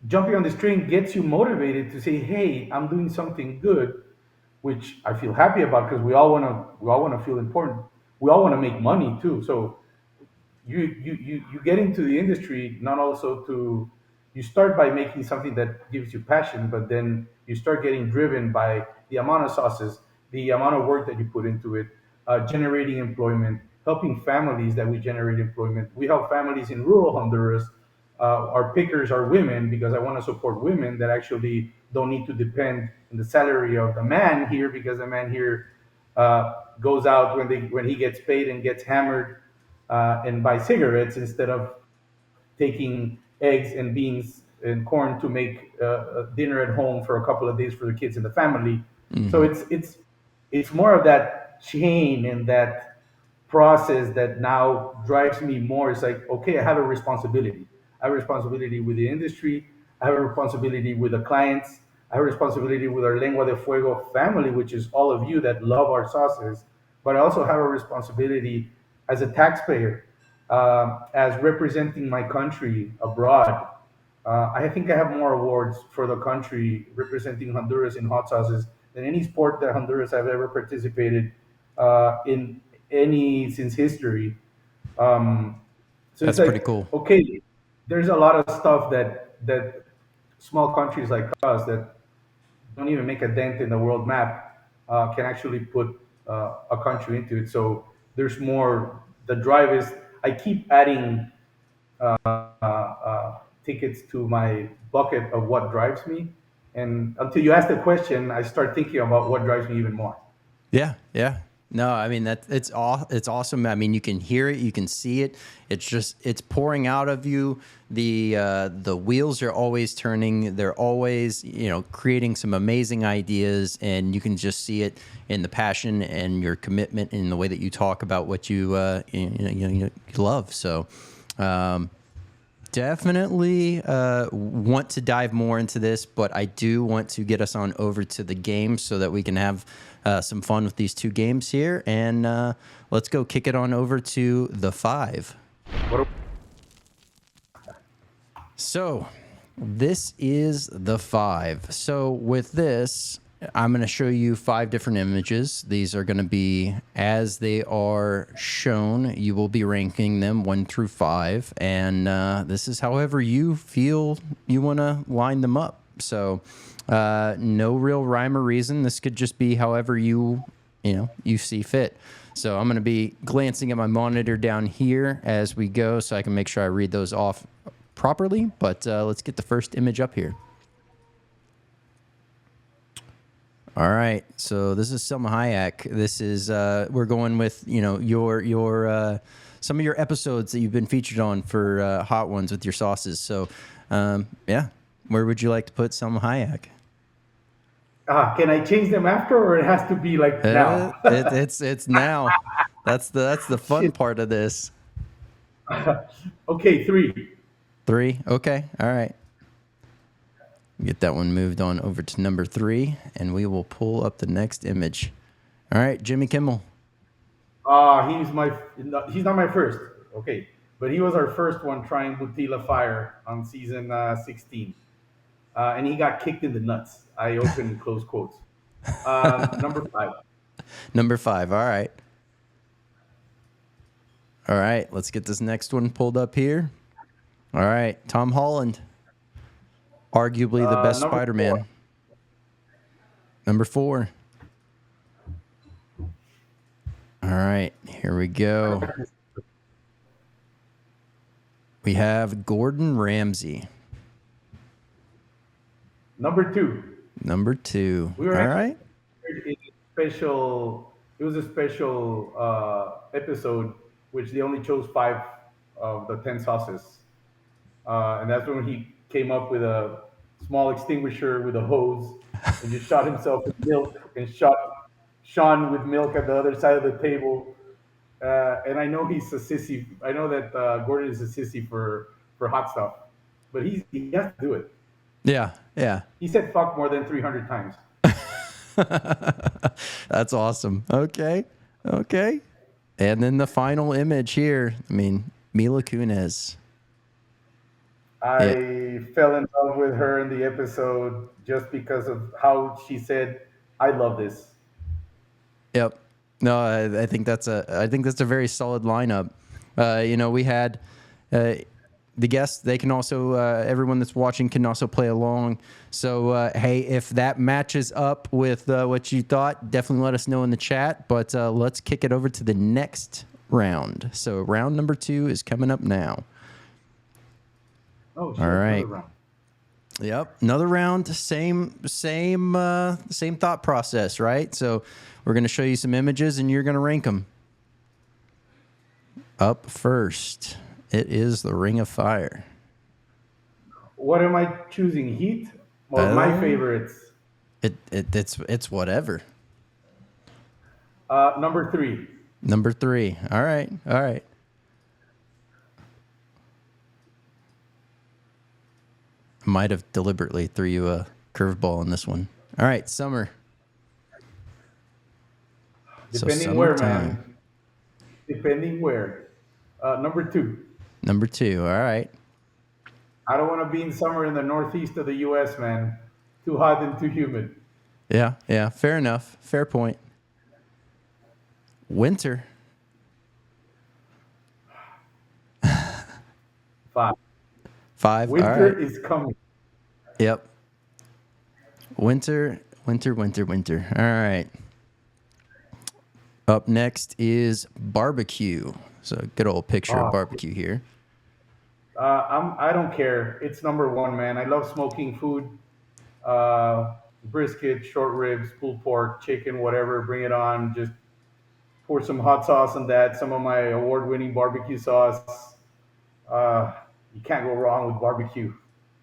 B: jumping on this train gets you motivated to say, "Hey, I'm doing something good," which I feel happy about because we all want to feel important. We all want to make money too. So you get into the industry not also to you start by making something that gives you passion, but then you start getting driven by the amount of sauces, the amount of work that you put into it, generating employment, helping families that we generate employment. We help families in rural Honduras our pickers are women because I want to support women that actually don't need to depend on the salary of the man here because the man here goes out when he gets paid and gets hammered and buy cigarettes instead of taking eggs and beans and corn to make dinner at home for a couple of days for the kids and the family. So
A: Hmm.
B: it's more of that chain and that process that now drives me more. It's like, okay, I have a responsibility. I have a responsibility with the industry. I have a responsibility with the clients. I have a responsibility with our Lengua de Fuego family, which is all of you that love our sauces. But I also have a responsibility as a taxpayer, as representing my country abroad. I think I have more awards for the country representing Honduras in hot sauces than any sport that Honduras have ever participated in any since history. Um, so it's
A: That's pretty
B: like,
A: cool.
B: okay, there's a lot of stuff that small countries like us that don't even make a dent in the world map can actually put a country into it. So there's more. The drive is I keep adding tickets to my bucket of what drives me, and until you ask the question, I start thinking about what drives me even more.
A: Yeah, yeah. No, I mean that it's awesome. I mean, you can hear it, you can see it. It's pouring out of you. The wheels are always turning. They're always, creating some amazing ideas, and you can just see it in the passion and your commitment in the way that you talk about what you love. So, um, definitely want to dive more into this, but I do want to get us on over to the game so that we can have some fun with these two games here. And let's go kick it on over to the five.
B: What
A: So this is the five. So with this, I'm going to show you five different images. These are going to be as they are shown. You will be ranking them 1 through 5. And this is however you feel you want to line them up. So no real rhyme or reason. This could just be however you see fit. So I'm going to be glancing at my monitor down here as we go so I can make sure I read those off properly, but let's get the first image up here. All right, so this is Selma Hayek. This is we're going with your some of your episodes that you've been featured on for Hot Ones with your sauces. So yeah, where would you like to put Selma Hayek?
B: can I change them after, or it has to be like now?
A: It's now. That's the fun
B: Shit.
A: part of this.
B: Okay, three.
A: 3. Okay. All right. Get that one moved on over to number 3, and we will pull up the next image. All right, Jimmy Kimmel.
B: He's not my first. Okay, but he was our first one trying Butila Fire on season 16, and he got kicked in the nuts. I open and close quotes. Number five.
A: Number 5. All right. All right, let's get this next one pulled up here. All right, Tom Holland, arguably the best
B: Number four.
A: Spider-Man. Number 4. All right, here we go. We have Gordon Ramsay.
B: Number two.
A: Number 2.
B: We were
A: All
B: actually
A: right.
B: in a special. It was a special episode, which they only chose five of the 10 sauces, and that's when he came up with a small extinguisher with a hose and just shot himself with milk and shot Sean with milk at the other side of the table. And I know he's a sissy. I know that Gordon is a sissy for hot stuff, but he has to do it.
A: Yeah, yeah.
B: He said fuck more than 300 times.
A: That's awesome. Okay. Okay. And then the final image here. I mean, Mila Kunis. It,
B: I fell in love with her in the episode just because of how she said, "I love this."
A: yep. No, I think that's a very solid lineup. We had uh, the guests. They can also everyone that's watching can also play along. So hey, if that matches up with what you thought, definitely let us know in the chat. But let's kick it over to the next round. So round number 2 is coming up now.
B: Oh
A: All
B: shit, another
A: right.
B: round.
A: Yep. Another round. Same thought process, right? So we're going to show you some images, and you're going to rank them. Up first, it is the Ring of Fire.
B: What am I choosing? Heat or my
A: Uh,
B: favorites?
A: it's whatever.
B: Number three.
A: Number 3. All right. All right. Might have deliberately threw you a curveball on this one. All right, summer. So
B: Depending where,
A: summertime.
B: man. Depending where. Number two.
A: Number 2. All right.
B: I don't want to be in summer in the northeast of the U.S., man. Too hot and too humid.
A: Yeah. Yeah. Fair enough. Fair point. Winter.
B: Five.
A: 5. All
B: Winter
A: right.
B: is coming.
A: Yep. Winter. Winter. Winter. Winter. All right. Up next is barbecue. So good old picture of
B: Oh,
A: barbecue here.
B: I don't care. It's number one, man. I love smoking food. Brisket, short ribs, pulled pork, chicken, whatever. Bring it on. Just pour some hot sauce on that. Some of my award-winning barbecue sauce. Uh, you can't go wrong with barbecue.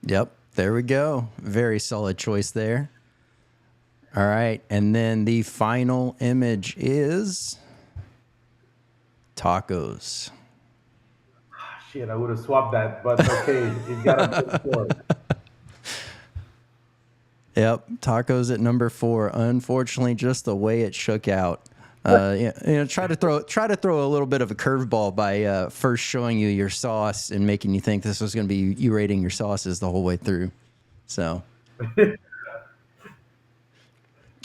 A: Yep. There we go. Very solid choice there. All right. And then the final image is tacos.
B: Shit, I would have swapped that, but okay, it got a good score.
A: Yep. Tacos at number 4. Unfortunately, just the way it shook out. Try to throw a little bit of a curveball by first showing you your sauce and making you think this was going to be you rating your sauces the whole way through. So,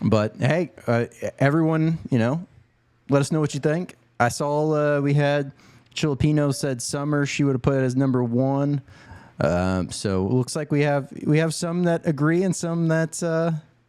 A: but hey, everyone, let us know what you think. I saw we had Filipino said summer. She would have put it as number 1. So it looks like we have some that agree and some that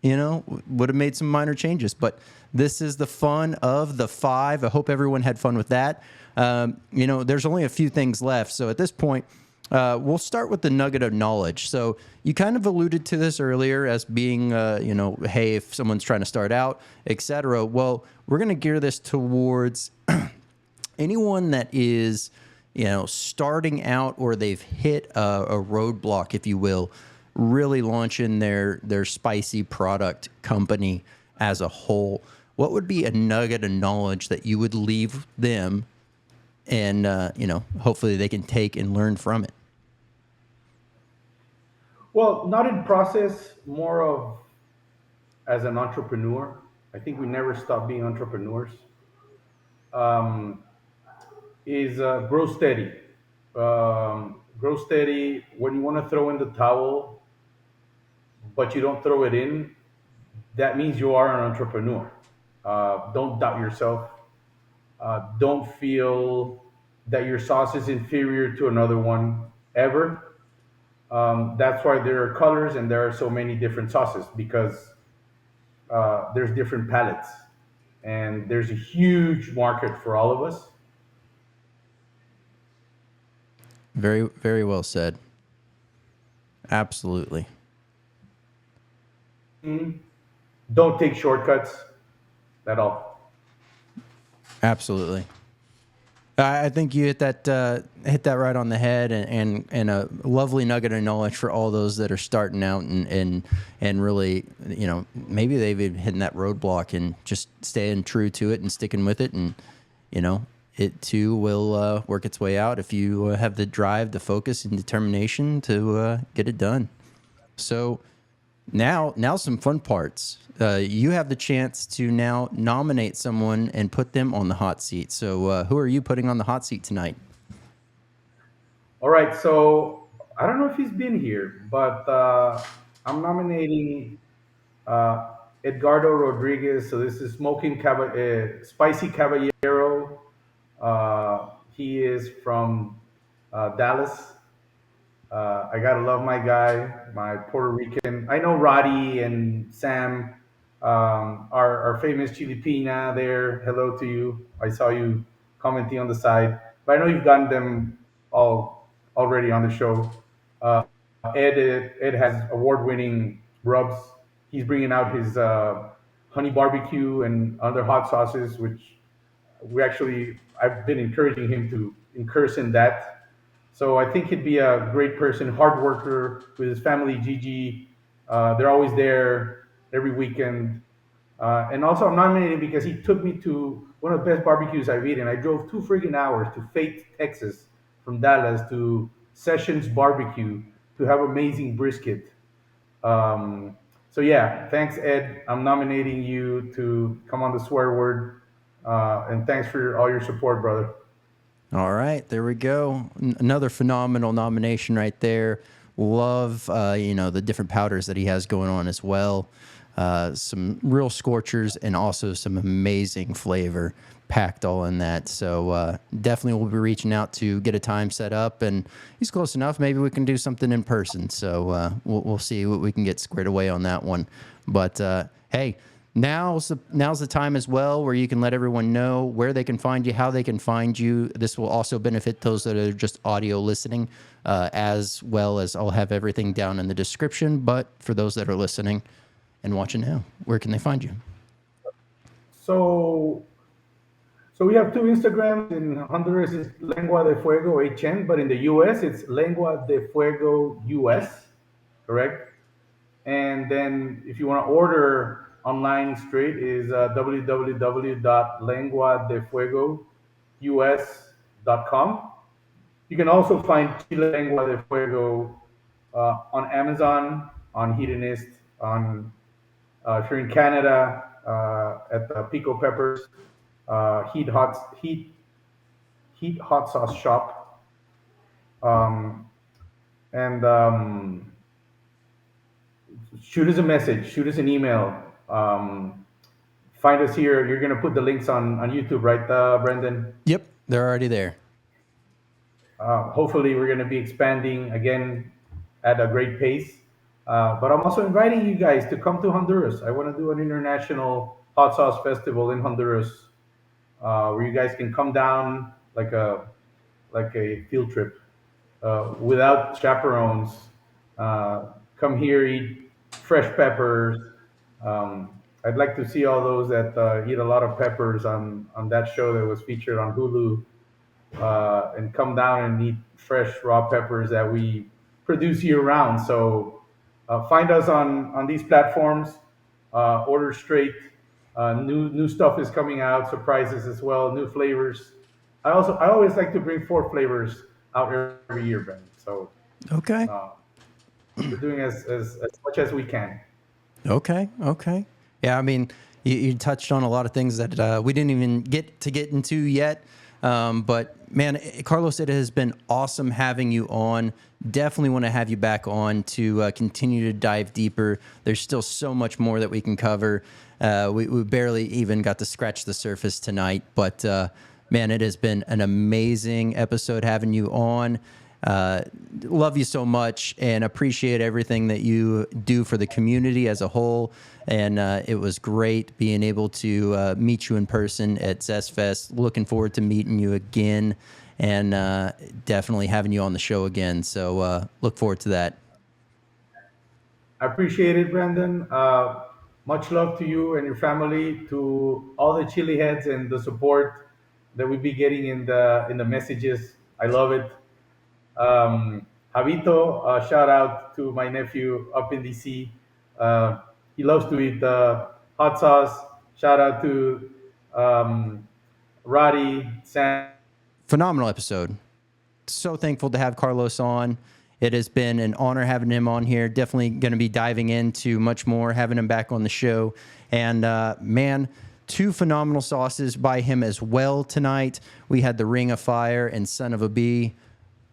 A: would have made some minor changes. But this is the fun of the 5. I hope everyone had fun with that. There's only a few things left. So at this point, we'll start with the nugget of knowledge. So you kind of alluded to this earlier as being, hey, if someone's trying to start out, etc. Well, we're going to gear this towards anyone that is, starting out or they've hit a roadblock, if you will, really launching their spicy product company as a whole. What would be a nugget of knowledge that you would leave them and, hopefully they can take and learn from it?
B: Well, not in process, more of as an entrepreneur. I think we never stop being entrepreneurs. Um, is grow steady. Grow steady. When you want to throw in the towel, but you don't throw it in, that means you are an entrepreneur. Don't doubt yourself. Don't feel that your sauce is inferior to another one ever. That's why there are colors and there are so many different sauces because there's different palettes and there's a huge market for all of us.
A: Very, very well said. Absolutely.
B: Don't take shortcuts at all.
A: Absolutely. I think you hit that right on the head, and a lovely nugget of knowledge for all those that are starting out and really, maybe they've been hitting that roadblock and just staying true to it and sticking with it, and it too will work its way out if you have the drive, the focus, and determination to get it done. So now some fun parts. You have the chance to now nominate someone and put them on the hot seat. So who are you putting on the hot seat tonight?
B: All right, so I don't know if he's been here, but I'm nominating uh, Edgardo Rodriguez. So this is Spicy Caballero. He is from Dallas. I gotta love my guy, my Puerto Rican. I know Roddy and Sam are famous Chilipina there. Hello to you. I saw you commenting on the side, but I know you've gotten them all already on the show. Ed has award-winning rubs. He's bringing out his honey barbecue and other hot sauces, which I've been encouraging him to incurse in that. So I think he'd be a great person, hard worker with his family, Gigi. They're always there every weekend. And also, I'm nominated because he took me to one of the best barbecues I've eaten. I drove 2 friggin' hours to Fate, Texas, from Dallas to Sessions Barbecue to have amazing brisket. Um, so yeah, thanks, Ed. I'm nominating you to come on the swear word, and thanks for all your support, brother.
A: All right, there we go. Another phenomenal nomination right there. Love, the different powders that he has going on as well. Some real scorchers and also some amazing flavor packed all in that. So definitely we'll be reaching out to get a time set up, and he's close enough. Maybe we can do something in person. So we'll see what we can get squared away on that one. But hey. Now's the time as well where you can let everyone know where they can find you, how they can find you. This will also benefit those that are just audio listening, as well as I'll have everything down in the description. But for those that are listening and watching now, where can they find you?
B: So, so we have two Instagrams. In Honduras, it's Lengua de Fuego HN, but in the US, it's Lengua de Fuego US, correct? And then if you want to order online straight is www.lenguadefuegous.com. You can also find Chile Lengua de Fuego on Amazon, on Hedonist, on if you're in Canada, at the Pico Peppers, Heat Hot Sauce Shop, um, and shoot us a message, shoot us an email. Find us here. You're gonna put the links on YouTube, right, Brendan?
A: Yep, they're already there.
B: Hopefully, we're gonna be expanding again at a great pace. But I'm also inviting you guys to come to Honduras. I want to do an international hot sauce festival in Honduras, where you guys can come down like a field trip without chaperones. Uh, Come here, eat fresh peppers. I'd like to see all those that eat a lot of peppers on that show that was featured on Hulu, and come down and eat fresh raw peppers that we produce year round. So find us on these platforms. Order straight. New stuff is coming out. Surprises as well. New flavors. I always like to bring 4 flavors out every year, Ben. So
A: Okay.
B: uh, we're doing as much as we can.
A: Okay. Okay. Yeah, I mean, you touched on a lot of things that we didn't even get into yet. But man, Carlos, it has been awesome having you on. Definitely want to have you back on to continue to dive deeper. There's still so much more that we can cover. We barely even got to scratch the surface tonight, but man, it has been an amazing episode having you on. Love you so much and appreciate everything that you do for the community as a whole. And it was great being able to meet you in person at Zest Fest. Looking forward to meeting you again and definitely having you on the show again. So look forward to that.
B: I appreciate it, Brandon. Much love to you and your family, to all the chili heads and the support that we be getting in the messages. I love it. Um, Javito, shout out to my nephew up in DC. Uh, he loves to eat hot sauce. Shout out to um, Roddy, Sam.
A: Phenomenal episode. So thankful to have Carlos on. It has been an honor having him on here. Definitely going to be diving into much more, having him back on the show. And man, 2 phenomenal sauces by him as well tonight. We had the Ring of Fire and Son of a Bee.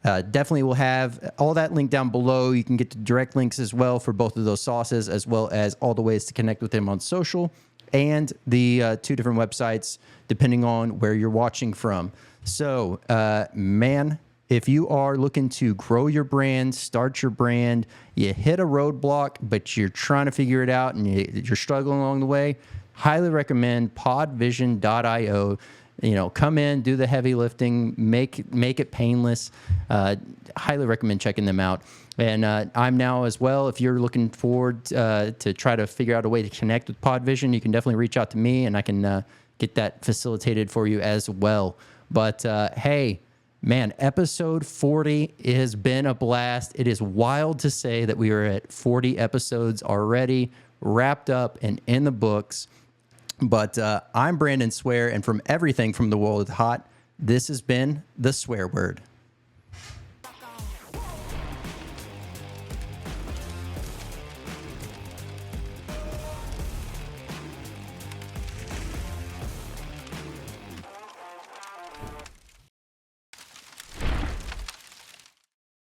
A: Definitely will have all that linked down below. You can get the direct links as well for both of those sauces, as well as all the ways to connect with him on social and the 2 different websites, depending on where you're watching from. So, man, if you are looking to grow your brand, start your brand, you hit a roadblock, but you're trying to figure it out and you're struggling along the way, highly recommend podvision.io. come in, do the heavy lifting, make it painless. Highly recommend checking them out. And I'm now as well. If you're looking forward to try to figure out a way to connect with Podvision, you can definitely reach out to me, and I can get that facilitated for you as well. But hey, man, episode 40 has been a blast. It is wild to say that we are at 40 episodes already, wrapped up and in the books. But I'm Brandon Swear, and from everything from the world of hot, this has been the Swear Word.